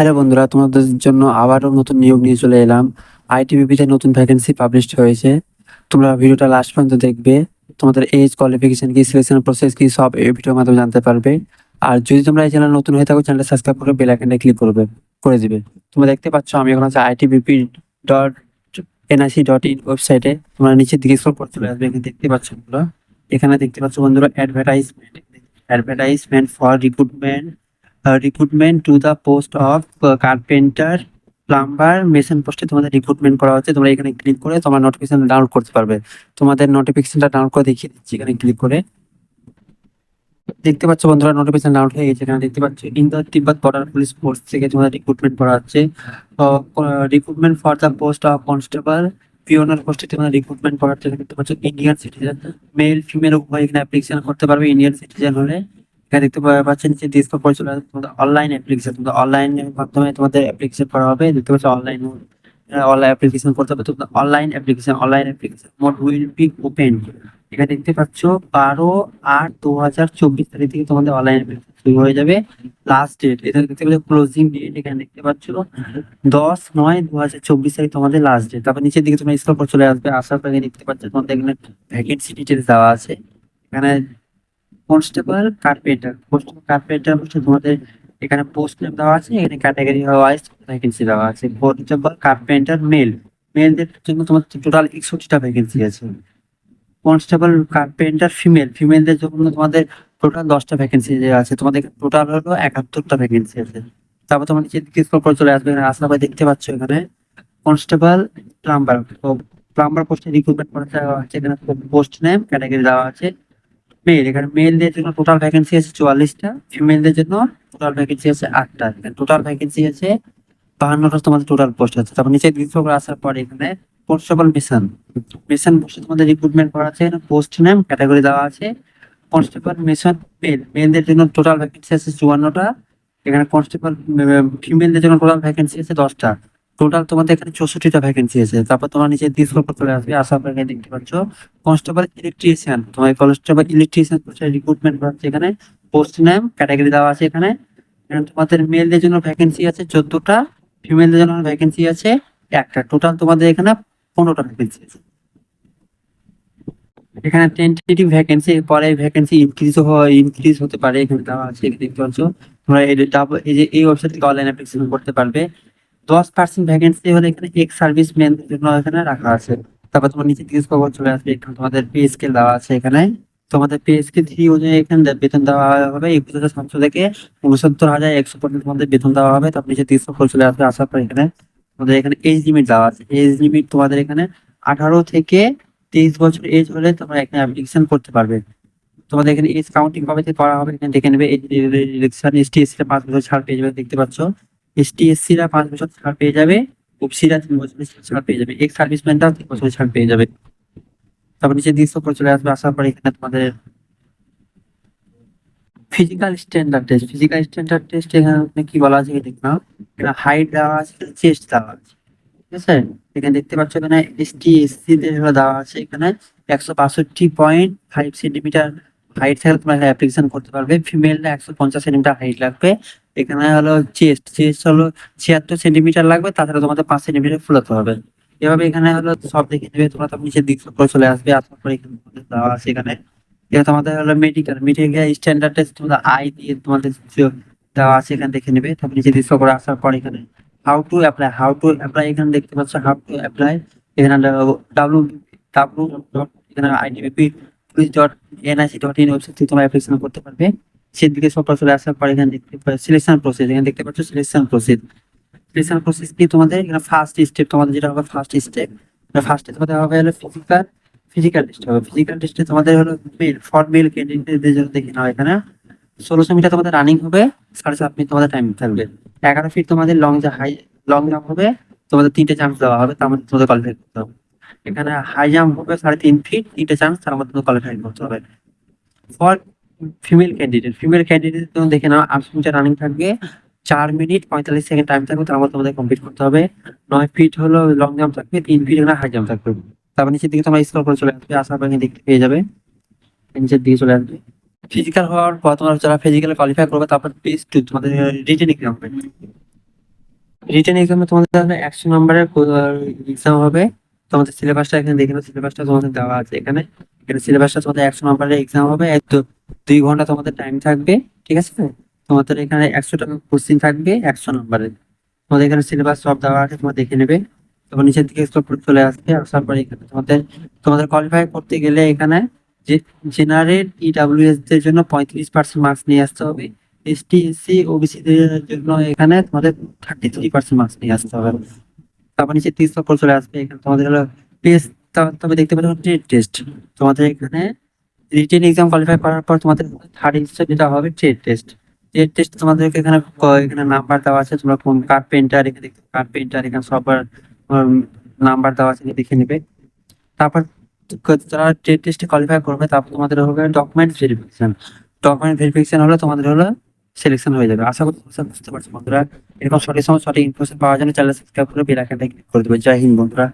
Hello বন্ধুরা, তোমাদের জন্য আবারও নতুন নিয়োগ নিয়ে চলে এলাম। আইটিবিপিতে নতুন ভ্যাকেন্সি পাবলিশড হয়েছে। তোমরা ভিডিওটা লাস্ট পর্যন্ত দেখবে। তোমাদের এজ, কোয়ালিফিকেশন কি, সিলেকশন প্রসেস কি, সব এই ভিডিওর মাধ্যমে জানতে পারবে। আর যদি তোমরা এই চ্যানেল নতুন হয়ে থাকো, চ্যানেলটা সাবস্ক্রাইব করে বেল আইকনটা ক্লিক করে দিবে। তোমরা দেখতে পাচ্ছ আমি এখন আছে ITBP.NIC.in ওয়েবসাইটে। তোমরা নিচের দিকে স্ক্রল করে চলে আসবে, এখানে দেখতে পাচ্ছ বন্ধুরা। এখানে দেখতে পাচ্ছ বন্ধুরা advertisement for recruitment to the post of carpenter, plumber, machine পোস্টে তোমাদের রিক্রুটমেন্ট করা হচ্ছে। তোমরা এখানে ক্লিক করে তোমার নোটিফিকেশন ডাউনলোড করতে পারবে। তোমাদের নোটিফিকেশনটা ডাউনলোড করে দেখিয়ে দিচ্ছি। এখানে ক্লিক করে দেখতে পাচ্ছ বন্ধুরা, নোটিফিকেশন ডাউনলোড হয়ে গেছে। এখানে দেখতে পাচ্ছ in the Tibet border police force থেকে তোমাদের রিক্রুটমেন্ট করা হচ্ছে। Recruitment for the post of constable, Payoneer পোস্টে তোমাদের রিক্রুটমেন্ট করা হচ্ছে। দেখতে পাচ্ছ ইন্ডিয়ান সিটিজেন, মেল ফিমেল উভয় এখানে অ্যাপ্লিকেশন করতে পারবে। ইন্ডিয়ান সিটিজেন হলে এখানে দেখতে পাচ্ছেন যে ডিসকাউন্ট করে চলে আসবে। তোমাদের অনলাইন অ্যাপ্লিকেশন, তোমাদের অনলাইনের মাধ্যমে তোমাদের অ্যাপ্লিকেশন করা হবে। দেখতে পাচ্ছ অনলাইন অ্যাপ্লিকেশন করতে হবে। তোমাদের online application mode will be open. এখানে দেখতে পাচ্ছ 12/8/2024 তারিখ থেকে তোমাদের অনলাইন অ্যাপ্লিকেশন শুরু হয়ে যাবে। লাস্ট ডেট এখানে দেখতে পাচ্ছ, ক্লোজিং ডেট এখানে দেখতে পাচ্ছ 10/9/2024 তারিখ তোমাদের লাস্ট ডেট। তারপর নিচের দিকে তোমরা স্ক্রল করে চলে আসবে। আসার পরে দেখতে পাচ্ছ তোমাদের এখানে ভ্যাকেন্সি ডিটেলস দেওয়া আছে। এখানে কনস্টেবল কার্পেন্টার পোস্টে তোমাদের এখানে পোস্ট নেম দেওয়া আছে। এখানে ক্যাটাগরি ওয়াইজ ভ্যাকেন্সি দেওয়া আছে। কনস্টেবল কার্পেন্টার মেলদের জন্য তোমাদের টোটাল 61টা ভ্যাকেন্সি আছে। কনস্টেবল কার্পেন্টার ফিমেলদের জন্য তোমাদের টোটাল 10টা ভ্যাকেন্সি আছে। তোমাদের টোটাল হলো 71টা ভ্যাকেন্সি আছে। তারপর তোমার নিচে দিকে স্ক্রল করে চলে আসবে। এখানে আসার পরে দেখতে পাচ্ছ এখানে কনস্টেবল প্লাম্বার, প্লাম্বার পোস্টে রিক্রুটমেন্ট করা হচ্ছে। এখানে পোস্ট নেম ক্যাটাগরি দেওয়া আছে। এখানে মেলদের জন্য টোটাল ভ্যাকেন্সি আছে 44টা, ফিমেলদের জন্য টোটাল ভ্যাকেন্সি আছে 8টা। টোটাল ভ্যাকেন্সি আছে 52টা তোমাদের টোটাল পোস্ট আছে। তারপর নিচে দিকে scroll করে আসার পরে এখানে কনস্টেবল মিশন পোস্টে তোমাদের রিক্রুটমেন্ট করা আছে। এখানে পোস্ট নেম ক্যাটাগরি দেওয়া আছে। কনস্টেবল মিশন মেলদের জন্য টোটাল ভ্যাকেন্সি আছে 54টা। এখানে কনস্টেবল ফিমেলদের জন্য টোটাল ভ্যাকেন্সি আছে 10টা। টোটাল তোমাদের এখানে 64টা ভ্যাকেন্সি আছে। তারপর তোমার নিচে দিয়ে scroll করে চলে আসবে। আসার পরে এখানে দেখতে পাচ্ছ কনস্টেবল ইলেকট্রিশিয়ান পোস্টে রিক্রুটমেন্ট করা হচ্ছে। এখানে পোস্ট নেম ক্যাটাগরি দেওয়া আছে। এখানে তোমাদের মেলদের জন্য ভ্যাকেন্সি আছে 14টা, ফিমেলদের জন্য ভ্যাকেন্সি আছে একটা। টোটাল তোমাদের এখানে 15টা ভ্যাকেন্সি আছে। এখানে টেন্টেটিভ ভ্যাকেন্সি, পরে ভ্যাকেন্সি ইনক্রিজ হতে পারে। এখানে দেওয়া আছে, এখানে দেখতে পাচ্ছ। তোমরা এই ওয়েবসাইট থেকে অনলাইন অ্যাপ্লিকেশন করতে পারবে। 10% ভ্যাকেন্সি হলে এখানে এক্স সার্ভিস ম্যানদের জন্য এখানে রাখা আছে। তারপর তোমার নিচে দিকে স্ক্রল করে চলে আসবে। এখানে তোমাদের পে স্কেল দেওয়া আছে। এখানে তোমাদের পে স্কেল 3 অনুযায়ী এখানে বেতন দেওয়া হবে 21,700 থেকে 69,100 পর্যন্ত তোমাদের বেতন দেওয়া হবে। তারপর নিচে দিকে স্ক্রল করে চলে আসবে। আসার পর এখানে তোমাদের এখানে এজ লিমিট দেওয়া আছে। এজ লিমিট তোমাদের এখানে 18 থেকে 23 বছর এজ হলে তোমরা এখানে অ্যাপ্লিকেশন করতে পারবে। তোমাদের এখানে এজ কাউন্টিং কবে থেকে করা হবে এখানে দেখে নেবে। ইলেকশন এসটি এসসিরা 5 বছর ছাড় পেয়ে যাবে। দেখতে পাচ্ছ এসটি এসসিরা 5 বছর ছাড় পেয়ে যাবে, ওবিসিরা 3 বছরের ছাড় পেয়ে যাবে, এক্স সার্ভিসম্যানরাও 3 বছরের ছাড় পেয়ে যাবে। তারপর নিচে দিয়ে করে চলে আসবে। আসার পরে এখানে তোমাদের ফিজিক্যাল স্ট্যান্ডার্ড টেস্ট এখানে কি বলা আছে দেখলাম। এখানে হাইট দেওয়া আছে, চেস্ট দেওয়া আছে। ঠিক আছে, এখানে দেখতে পাচ্ছ এখানে এসটি এসসি দের দেওয়া আছে। এখানে 162.5 সেন্টিমিটার হাইট থাকলে তোমরা অ্যাপ্লিকেশন করতে পারবে। ফিমেলরা 150 সেন্টিমিটার হাইট লাগবে। এখানে হলো চেস্ট হলো 76 সেন্টিমিটার লাগবে। তাছাড়া তোমাদের 5 সেন্টিমিটার ফুলাতে হবে। এভাবে এখানে হলো সব দেখে নেবে। তোমরা তো নিচের দিক করে চলে আসবে। আসার পরে এখানে তোমাদের দেওয়া আছে। এখানে এটা তোমাদের হলো মেডিকেল স্ট্যান্ডার্ড টেস্ট তোমাদের আই দিয়ে তোমাদের দেওয়া আছে। এখানে দেখে নেবে। তারপর নিচে দিক করে আসার পর এখানে হাউ টু অ্যাপ্লাই এখানে দেখতে পাচ্ছ। হাউ টু অ্যাপ্লাই এখানে ডাব্লু ডাব্লু এখানে ITBP.NIC.in ওয়েবসাইট থেকে তোমরা অ্যাপ্লিকেশন করতে পারবে। সেদিকে সব চলে আসার পর এখানে দেখতে পাচ্ছ সিলেকশন প্রসেস। এখানে দেখতে পাচ্ছ সিলেকশন প্রসেস কি তোমাদের এখানে ফার্স্ট স্টেপ তোমাদের যেটা হবে। ফার্স্টে তোমাদের হবে হলো ফিজিক্যাল টেস্ট হবে। ফিজিক্যাল টেস্টে তোমাদের হলো মেল ক্যান্ডিডেটদের জন্য দেখে নাও। এখানে 1600 মিটার তোমাদের রানিং হবে, 7.5 মিনিট তোমাদের টাইম থাকবে। 11 ফিট তোমাদের লং জাম্প হবে। তোমাদের 3টে চান্স দেওয়া হবে, তার মধ্যে তোমাদের কোয়ালিফাই করতে হবে। এখানে হাই জাম্প হবে 3.5 ফিট, 3টে চান্স, তার মধ্যে কোয়ালিফাই করতে হবে। ফর ফিমেল ক্যান্ডিডেট দেখে নাও। 800 মিটার রানিং থাকবে, 4 মিনিট 45 সেকেন্ড টাইম থাকবে, তার মধ্যে তোমাদের কমপ্লিট করতে হবে। 9 ফিট হলো লং জাম্প থাকবে, 3 ফিট এখানে হাই জাম্প থাকবে। তারপর নিচের দিকে তোমরা স্ক্রল করে চলে আসবে। আসার পর দেখতে পেয়ে যাবে নিচের দিকে চলে আসবে। ফিজিক্যাল হওয়ার পর তোমরা যারা ফিজিক্যালে কোয়ালিফাই করবে, তারপর পেজ 2 তোমাদের রিটেন এক্সাম হবে। রিটেন এক্সামে তোমাদের 100 নম্বরের এক্সাম হবে। তোমাদের সিলেবাসটা এখানে দেখে নাও, সিলেবাসটা তোমাদের দেওয়া আছে এখানে। এখানে সিলেবাসটা তোমাদের 100 নম্বরের এক্সাম হবে, এক তো 2 ঘন্টা তোমাদের টাইম থাকবে, ঠিক আছে। তোমাদের এখানে 100 টাকা কোশ্চিন থাকবে 100 নম্বরের। তোমাদের এখানে সিলেবাস সব দেওয়া আছে, তোমরা দেখে নেবে। তারপর নিচের দিকে স্ক্রল করে চলে আসবে, আসার পরে এখানে তোমাদের তোমাদের কোয়ালিফাই করতে গেলে এখানে যে জেনারেল ইডাব্লিউএস দের জন্য 35% মার্কস নিয়ে আসতে হবে। এসটি এসসি ওবিসি দের জন্য এখানে তোমাদের 33% মার্কস নিয়ে আসতে হবে। তারপর নিচে 30 চলে আসবে, এখানে তোমাদের হলো টেস্ট। তবে দেখতে পাচ্ছ ট্রেড টেস্ট। তোমাদের এখানে রিটেন এক্সাম কোয়ালিফাই করার পর তোমাদের থার্ড স্টেপ যেটা হবে ট্রেড টেস্ট। ট্রেড টেস্ট তোমাদেরকে এখানে এখানে নাম্বার দেওয়া আছে, তোমরা কোন কার্পেন্টার, এখানে দেখতে কার্পেন্টার, এখানে সবার নাম্বার দেওয়া আছে, দেখে নেবে। তারপর যারা ট্রেড টেস্টে কোয়ালিফাই করবে, তারপর তোমাদের হবে ডকুমেন্ট ভেরিফিকেশন। ডকুমেন্ট ভেরিফিকেশন হলে তোমাদের হলো সিলেকশন হয়ে যাবে। আশা করি তোমরা বুঝতে পারছো বন্ধুরা। এরকম সঠিক সময় সঠিক ইনফরমেশন পাওয়ার জন্য চ্যানেল সাবস্ক্রাইব করে বেল আইকনটা ক্লিক করে দেবে। জয় হিন্দ বন্ধুরা।